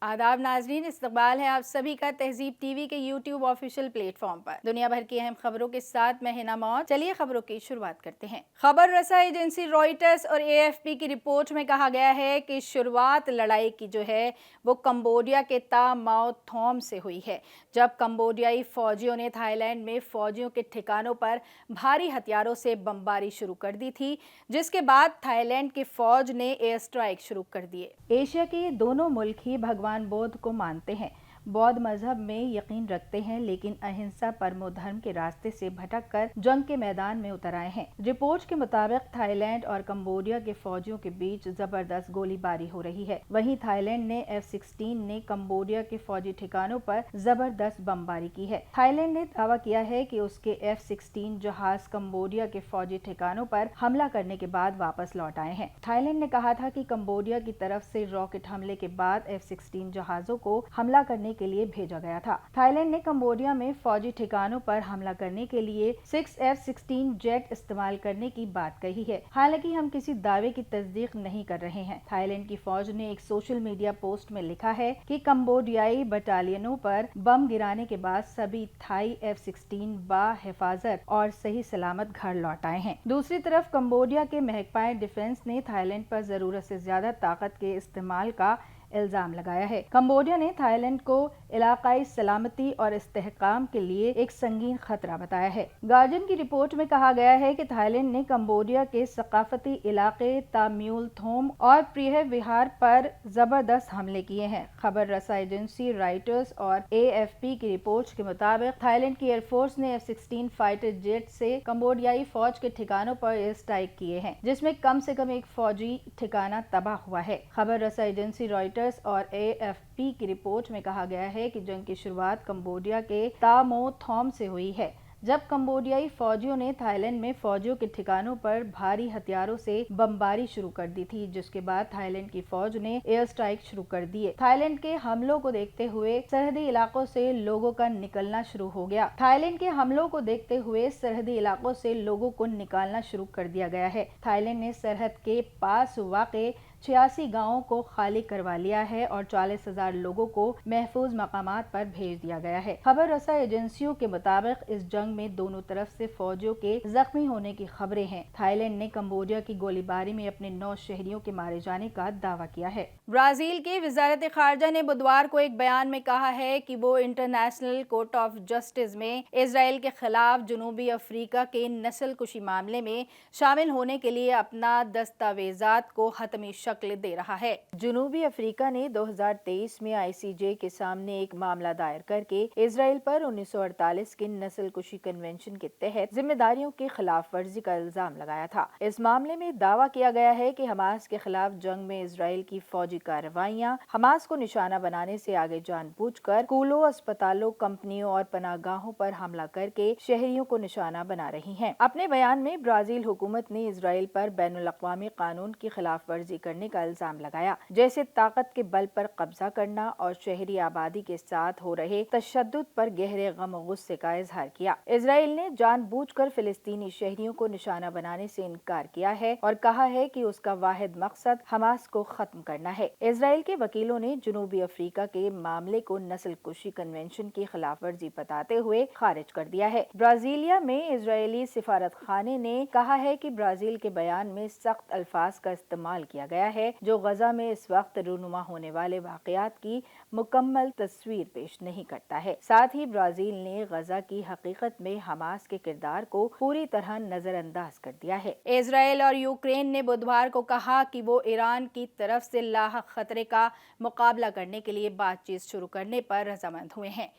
आदाब नाजरीन, इस्तकबाल है आप सभी का तहजीब टीवी के यूट्यूब ऑफिशियल प्लेटफॉर्म पर। दुनिया भर की अहम खबरों के साथ मैं हिना मौत। चलिए खबरों की शुरुआत करते हैं। खबर रसा एजेंसी रॉयटर्स और AFP की रिपोर्ट में कहा गया है कि शुरुआत लड़ाई की जो है वो कंबोडिया के ता माओ थोम से हुई है, जब कंबोडियाई फौजियों ने थाईलैंड में फौजियों के ठिकानों पर भारी हथियारों से बमबारी शुरू कर दी थी, जिसके बाद थाईलैंड की फौज ने एयर स्ट्राइक शुरू कर दिए। एशिया के ये दोनों मुल्क ही भगवान बौद्ध को मानते हैं, बौद्ध मजहब में यकीन रखते हैं, लेकिन अहिंसा परमो धर्म के रास्ते से भटककर जंग के मैदान में उतर आए हैं। रिपोर्ट के मुताबिक थाईलैंड और कंबोडिया के फौजियों के बीच जबरदस्त गोलीबारी हो रही है। वहीं थाईलैंड ने F-16 ने कंबोडिया के फौजी ठिकानों पर जबरदस्त बमबारी की है। थाईलैंड ने दावा किया है कि उसके F-16 जहाज कंबोडिया के फौजी ठिकानों पर हमला करने के बाद वापस लौट आए हैं। थाईलैंड ने कहा था कि कंबोडिया की तरफ से रॉकेट हमले के बाद F-16 जहाजों को हमला करने के लिए भेजा गया था। थाईलैंड ने कंबोडिया में फौजी ठिकानों पर हमला करने के लिए 6 F-16 जेट इस्तेमाल करने की बात कही है। हालांकि हम किसी दावे की तस्दीक नहीं कर रहे हैं। थाईलैंड की फौज ने एक सोशल मीडिया पोस्ट में लिखा है कि कंबोडियाई बटालियनों पर बम गिराने के बाद सभी थाई F-16 बाहिफाजत और सही सलामत घर लौट आए हैं। दूसरी तरफ कंबोडिया के महकमा डिफेंस ने थाईलैंड पर जरूरत से ज्यादा ताकत के इस्तेमाल का इल्जाम लगाया है। कंबोडिया ने थाईलैंड को इलाकाई सलामती और इस्तेहकाम के लिए एक संगीन खतरा बताया है। गार्जियन की रिपोर्ट में कहा गया है कि थाईलैंड ने कंबोडिया के सकाफती इलाके ताम्यूल थोम और प्रिय विहार पर जबरदस्त हमले किए हैं। खबर रसा एजेंसी रॉयटर्स और AFP की रिपोर्ट के मुताबिक थाईलैंड की एयरफोर्स ने F-16 फाइटर जेट से कंबोडियाई फौज के ठिकानों पर एयर स्ट्राइक किए हैं, जिसमें कम से कम एक फौजी ठिकाना तबाह हुआ है। खबर रसा एजेंसी रॉयटर्स और AFP की रिपोर्ट में कहा गया है कि जंग की शुरुआत कंबोडिया के ता मो थोम से हुई है, जब कंबोडियाई फौजियों ने थाईलैंड में फौजियों के ठिकानों पर भारी हथियारों से बमबारी शुरू कर दी थी, जिसके बाद थाईलैंड की फौज ने एयर स्ट्राइक शुरू कर दिए। थाईलैंड के हमलों को देखते हुए सरहदी इलाकों से लोगों का निकलना शुरू हो गया। थाईलैंड के हमलों को देखते हुए सरहदी इलाकों से लोगों को निकालना शुरू कर दिया गया है। थाईलैंड ने सरहद के पास वाक़े 86 गांवों को खाली करवा लिया है और 40,000 लोगों को महफूज मकामात पर भेज दिया गया है। खबर रसा एजेंसियों के मुताबिक इस जंग में दोनों तरफ से फौजियों के जख्मी होने की खबरें हैं। थाईलैंड ने कंबोडिया की गोलीबारी में अपने 9 शहरियों के मारे जाने का दावा किया है। ब्राजील की वजारत खारजा ने बुधवार को एक बयान में कहा है कि वो इंटरनेशनल कोर्ट ऑफ जस्टिस में इजराइल के खिलाफ जनूबी अफ्रीका के नस्ल कुशी मामले में शामिल होने के लिए अपना दस्तावेजात को हतमी शक्ल दे रहा है। जनूबी अफ्रीका ने 2023 में ICJ के सामने एक मामला दायर करके इजराइल पर 1948 के नस्ल कुशी कन्वेंशन के तहत जिम्मेदारियों की खिलाफ वर्जी का इल्जाम लगाया था। इस मामले में दावा किया गया है कि हमास के खिलाफ जंग में इजराइल की फौजी कार्रवाइयां हमास को निशाना बनाने से आगे जानबूझकर स्कूलों, अस्पतालों, कंपनियों और पनाहगाहों पर हमला करके शहरियों को निशाना बना रही हैं। अपने बयान में ब्राजील हुकूमत ने इजराइल पर बैनुल अक़वामी कानून की खिलाफ वर्जी करने का इल्जाम लगाया, जैसे ताकत के बल पर कब्जा करना और शहरी आबादी के साथ हो रहे तशद्दुद पर गहरे गम और गुस्से का इजहार किया। इजराइल ने जानबूझकर फिलिस्तीनी शहरियों को निशाना बनाने से इनकार किया है और कहा है कि उसका वाहिद मकसद हमास को खत्म करना है। इजराइल के वकीलों ने जनूबी अफ्रीका के मामले को नस्ल कुशी कन्वेंशन की खिलाफ वर्जी बताते हुए खारिज कर दिया है। ब्राजीलिया में इजरायली सिफारत खाने ने कहा है कि ब्राजील के बयान में सख्त अल्फाज का इस्तेमाल किया गया है, जो गजा में इस वक्त रूनुमा होने वाले वाकयात की मुकम्मल तस्वीर पेश नहीं करता है। साथ ही ब्राजील ने गजा की हकीकत में हमास के किरदार को पूरी तरह नजरअंदाज कर दिया है। इजराइल और यूक्रेन ने बुधवार को कहा कि वो ईरान की तरफ से लाहक खतरे का मुकाबला करने के लिए बातचीत शुरू करने पर रजामंद हुए हैं,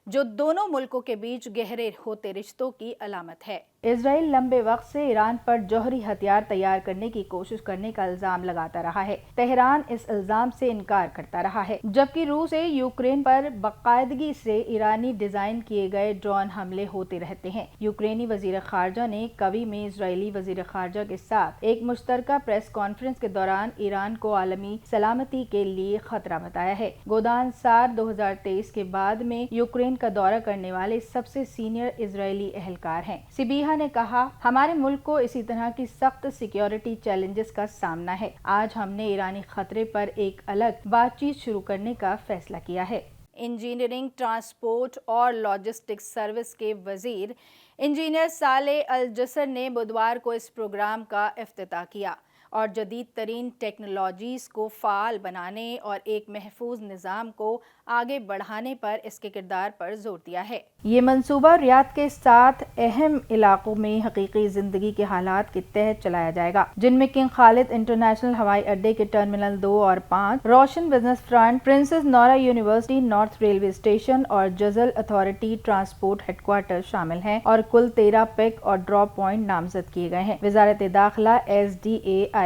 जो दोनों मुल्कों के बीच गहरे होते रिश्तों की अलामत है। इजराइल लंबे वक्त से ईरान पर जौहरी हथियार तैयार करने की कोशिश करने का इल्जाम लगाता रहा है। तेहरान इस इल्जाम से इनकार करता रहा है, जबकि रूस से यूक्रेन पर बाकायदगी से ईरानी डिजाइन किए गए ड्रोन हमले होते रहते हैं। यूक्रेनी वजीर खारजा ने कवी में इजरायली वजीर खारजा के साथ एक मुश्तरका प्रेस कॉन्फ्रेंस के दौरान ईरान को आलमी सलामती के लिए खतरा बताया है। गोदान सार 2023 के बाद में यूक्रेन का दौरा करने वाले सबसे सीनियर इजरायली एहलकार हैं। सिबिहा صالحہ نے کہا، ہمارے ملک کو اسی طرح کی سخت سیکیورٹی چیلنجز کا سامنا ہے۔ آج ہم نے ایرانی خطرے پر ایک الگ بات چیت شروع کرنے کا فیصلہ کیا ہے۔ انجینئرنگ، ٹرانسپورٹ اور لاجسٹکس سروس کے وزیر انجینئر صالح الجسر نے بدوار کو اس پروگرام کا افتتاح کیا اور جدید ترین ٹیکنالوجیز کو فعال بنانے اور ایک محفوظ نظام کو آگے بڑھانے پر اس کے کردار پر زور دیا ہے۔ یہ منصوبہ ریاض کے ساتھ اہم علاقوں میں حقیقی زندگی کے حالات کے تحت چلایا جائے گا، جن میں کنگ خالد انٹرنیشنل ہوائی اڈے کے ٹرمینل 2 اور 5، روشن بزنس فرنٹ، پرنسس نورا یونیورسٹی، نارتھ ریلوے اسٹیشن اور جزل اتھارٹی ٹرانسپورٹ ہیڈ کوارٹر شامل ہیں اور کل 13 پک اور ڈراپ پوائنٹ نامزد کیے گئے ہیں۔ وزارت داخلہ، SDAIA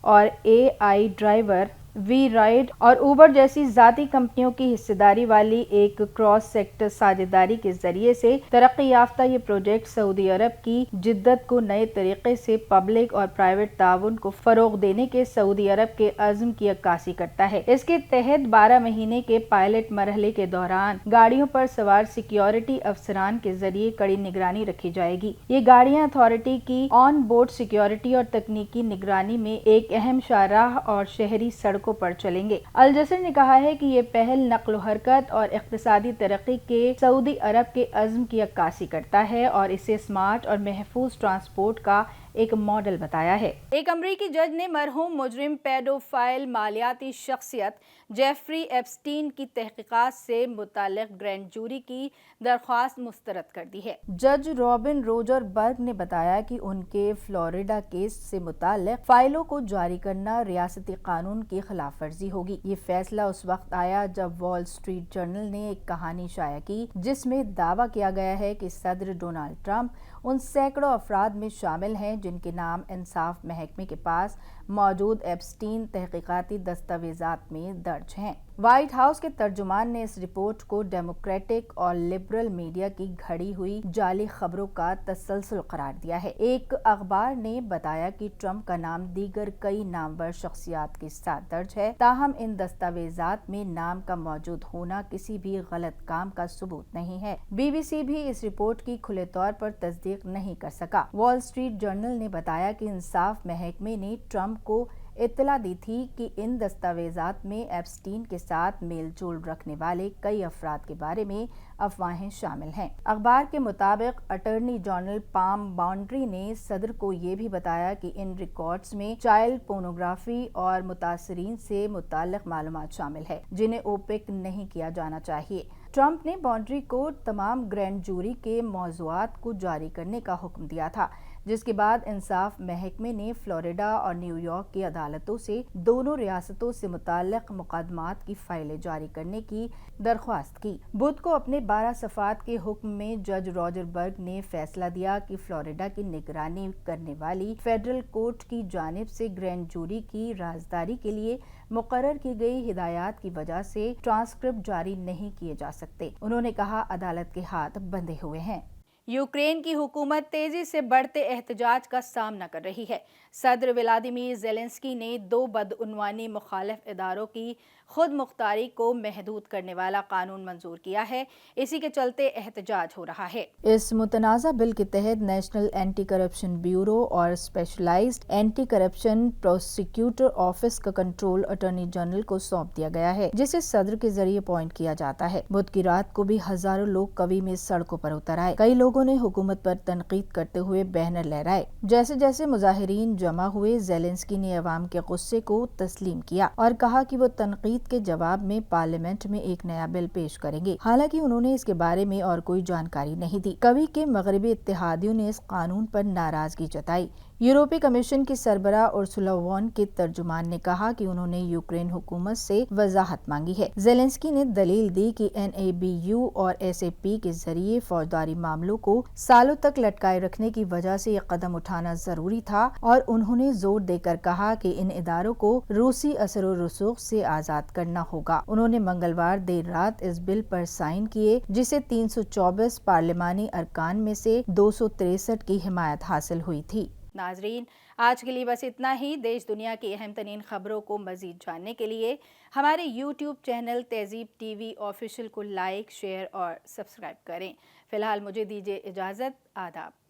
اور AI ڈرائیور، وی رائڈ اور اوبر جیسی ذاتی کمپنیوں کی حصہ داری والی ایک کراس سیکٹر ساجھیداری کے ذریعے سے ترقی یافتہ یہ پروجیکٹ سعودی عرب کی جدت کو نئے طریقے سے پبلک اور پرائیویٹ تعاون کو فروغ دینے کے سعودی عرب کے عزم کی عکاسی کرتا ہے۔ اس کے تحت 12 مہینے کے پائلٹ مرحلے کے دوران گاڑیوں پر سوار سیکیورٹی افسران کے ذریعے کڑی نگرانی رکھی جائے گی۔ یہ گاڑیاں اتھارٹی کی آن بورڈ سیکیورٹی اور تکنیکی نگرانی میں ایک اہم شاہراہ اور شہری سڑکوں پر چلیں گے۔ الجسر نے کہا ہے کہ یہ پہل نقل و حرکت اور اقتصادی ترقی کے سعودی عرب کے عزم کی عکاسی کرتا ہے اور اسے اسمارٹ اور محفوظ ٹرانسپورٹ کا ایک ماڈل بتایا ہے۔ ایک امریکی جج نے مرحوم مجرم پیڈوفائل مالیاتی شخصیت جیفری ایپسٹین کی تحقیقات سے متعلق گرینڈ جوری کی درخواست مسترد کر دی ہے۔ جج رابن روجر برگ نے بتایا کہ ان کے فلوریڈا کیس سے متعلق فائلوں کو جاری کرنا ریاستی قانون کی خلاف ورزی ہوگی۔ یہ فیصلہ اس وقت آیا جب وال اسٹریٹ جرنل نے ایک کہانی شائع کی جس میں دعویٰ کیا گیا ہے کہ صدر ڈونلڈ ٹرمپ ان سینکڑوں افراد میں شامل ہیں جن کے نام انصاف محکمے کے پاس موجود ایپسٹین تحقیقاتی دستاویزات میں درج ہیں۔ وائٹ ہاؤس کے ترجمان نے اس رپورٹ کو ڈیموکریٹک اور لبرل میڈیا کی گھڑی ہوئی جعلی خبروں کا تسلسل قرار دیا ہے۔ ایک اخبار نے بتایا کہ ٹرمپ کا نام دیگر کئی نامور شخصیات کے ساتھ درج ہے، تاہم ان دستاویزات میں نام کا موجود ہونا کسی بھی غلط کام کا ثبوت نہیں ہے۔ BBC بھی اس رپورٹ کی کھلے طور پر تصدیق نہیں کر سکا۔ وال اسٹریٹ جرنل نے بتایا کہ انصاف محکمے نے ٹرمپ کو اطلاع دی تھی کہ ان دستاویزات میں ایپسٹین کے ساتھ میل جول رکھنے والے کئی افراد کے بارے میں افواہیں شامل ہیں۔ اخبار کے مطابق اٹارنی جنرل پام باؤنڈری نے صدر کو یہ بھی بتایا کہ ان ریکارڈز میں چائلڈ پورنوگرافی اور متاثرین سے متعلق معلومات شامل ہے جنہیں اوپیک نہیں کیا جانا چاہیے۔ ٹرمپ نے باؤنڈری کو تمام گرینڈ جوری کے موضوعات کو جاری کرنے کا حکم دیا تھا، جس کے بعد انصاف محکمے نے فلوریڈا اور نیو یارک کی عدالتوں سے دونوں ریاستوں سے متعلق مقدمات کی فائلیں جاری کرنے کی درخواست کی۔ بدھ کو اپنے 12 صفحات کے حکم میں جج روجر برگ نے فیصلہ دیا کہ فلوریڈا کی نگرانی کرنے والی فیڈرل کورٹ کی جانب سے گرینڈ جوری کی رازداری کے لیے مقرر کی گئی ہدایات کی وجہ سے ٹرانسکرپٹ جاری نہیں کیے جا سکتے۔ انہوں نے کہا، عدالت کے ہاتھ بندھے ہوئے ہیں۔ یوکرین کی حکومت تیزی سے بڑھتے احتجاج کا سامنا کر رہی ہے۔ صدر ولادیمیر زیلنسکی نے 2 بدعنوانی مخالف اداروں کی خود مختاری کو محدود کرنے والا قانون منظور کیا ہے، اسی کے چلتے احتجاج ہو رہا ہے۔ اس متنازع بل کے تحت نیشنل اینٹی کرپشن بیورو اور specialized anti corruption prosecutor office کا کنٹرول اٹارنی جنرل کو سونپ دیا گیا ہے، جسے صدر کے ذریعے اپوائنٹ کیا جاتا ہے۔ بدھ کی رات کو بھی ہزاروں لوگ کوی میں سڑکوں پر اتر آئے۔ کئی لوگوں نے حکومت پر تنقید کرتے ہوئے بینر لہرائے۔ جیسے جیسے مظاہرین جمع ہوئے، زیلنسکی نے عوام کے غصے کو تسلیم کیا اور کہا کہ وہ تنقید کے جواب میں پارلیمنٹ میں ایک نیا بل پیش کریں گے، حالانکہ انہوں نے اس کے بارے میں اور کوئی جانکاری نہیں دی۔ کوی کے مغربی اتحادیوں نے اس قانون پر ناراضگی جتائی۔ یورپی کمیشن کی سربراہ ارسولا وان کے ترجمان نے کہا کہ انہوں نے یوکرین حکومت سے وضاحت مانگی ہے۔ زیلنسکی نے دلیل دی کہ NABU اور SAP کے ذریعے فوجداری معاملوں کو سالوں تک لٹکائے رکھنے کی وجہ سے یہ قدم اٹھانا ضروری تھا، اور انہوں نے زور دے کر کہا کہ ان اداروں کو روسی اثر و رسوخ سے آزاد کرنا ہوگا۔ انہوں نے منگلوار دیر رات اس بل پر سائن کیے جسے 324 پارلیمانی ارکان میں سے 263 کی حمایت حاصل ہوئی تھی۔ ناظرین، آج کے لیے بس اتنا ہی۔ دیش دنیا کی اہم ترین خبروں کو مزید جاننے کے لیے ہمارے YouTube چینل تہذیب TV آفیشیل کو لائک، شیئر اور سبسکرائب کریں۔ فی الحال مجھے دیجیے اجازت۔ آداب۔